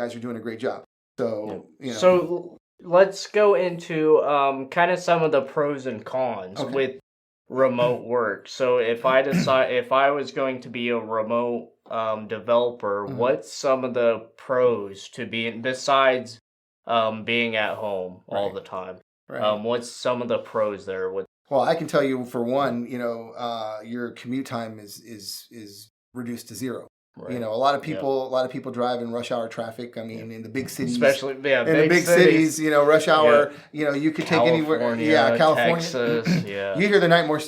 guys are doing a great job. So, So let's go into kind of some of the pros and cons okay. with remote work. So if I was going to be a remote developer, Mhm. what's some of the pros to being besides being at home all Right. the time? Right. What's some of the pros there with Well, I can tell you for one, your commute time is reduced to zero. right? Yep. A lot of people drive in rush hour traffic. I mean, in the big cities, Especially yeah, in the big big cities, cities. rush hour, Yep. you could take anywhere. Yeah, California, California. Texas, You yeah. hear the nightmare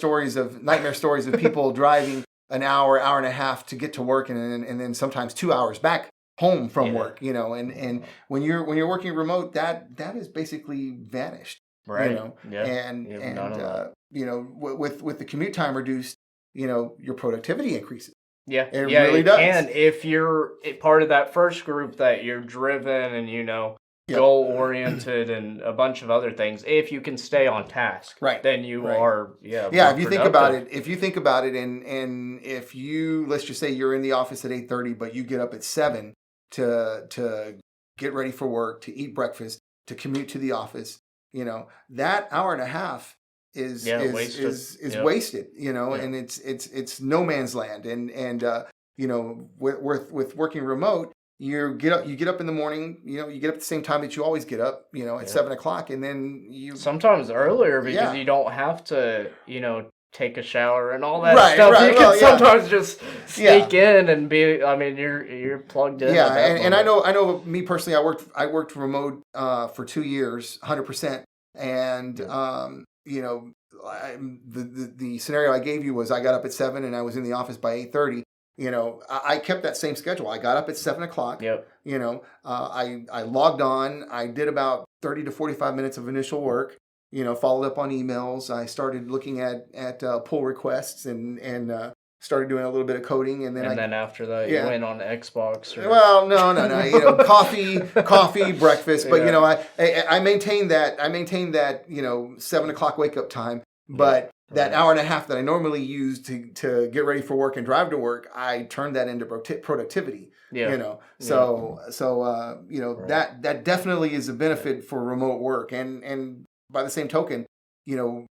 stories of people driving an hour and a half to get to work, and then sometimes 2 hours back home from Yeah. work. And when you're working remote, that is basically vanished. Right. Yeah. And You have none of that. with the commute time reduced, your productivity increases. Yeah, It yeah, really it can does. if you're part of that first group that you're driven and Yep. goal oriented and a bunch of other things. If you can stay on task, Right. then you Right. are Yeah, more if you think about productive. it, and if you, let's just say you're in the office at 8:30, but you get up at 7 to get ready for work, to eat breakfast, to commute to the office, that hour and a half is Yeah, is wasted. is is Yep. wasted, Yeah. and it's no man's land. And with working remote, you get up in the morning, you get up at the same time that you always get up, at Yep. 7 o'clock, and then Sometimes earlier because yeah. you don't have to, take a shower and all that Right, stuff. You right. can Well, yeah. sometimes just Yeah. sneak in and be. I mean, you're plugged in Yeah, at that and moment. I know me personally, I worked remote for 2 years, 100%, and Yeah. the scenario I gave you was I got up at 7 and I was in the office by 8:30. I kept that same schedule. I got up at 7 o'clock. Yep. I logged on. I did about 30 to 45 minutes of initial work. Followed up on emails. I started looking at pull requests and started doing a little bit of coding, and then And I then after that, you yeah. went on Xbox or Well, no. Coffee, breakfast. But yeah, I maintain that. I maintain that. 7 o'clock wake up time. yeah, But that right, hour and a half that I normally use to get ready for work and drive to work, I turned that into productivity. yeah, yeah, right, That definitely is a yeah, benefit for remote work. And by the same token, you know,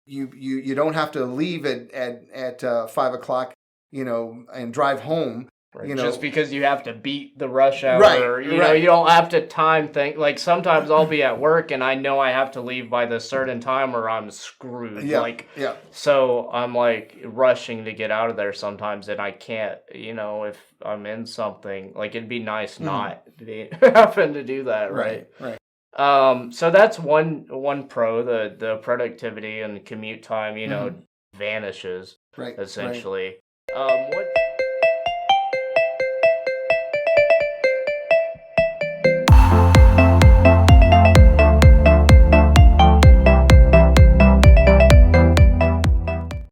you don't have to leave at 5 o'clock, and drive home. right. You Just know, because you have to beat the rush Right, hour, you right. don't have to time think. Like sometimes I'll be at work and I know I have to leave by this certain time or I'm screwed. Yeah, Like, yeah. so I'm like rushing to get out of there sometimes, and I can't. If I'm in something, like it'd be nice Mhm. not to be having to do that, Right, right? right. So that's one pro, the productivity and the commute time, Mhm. vanishes Right, right. essentially. What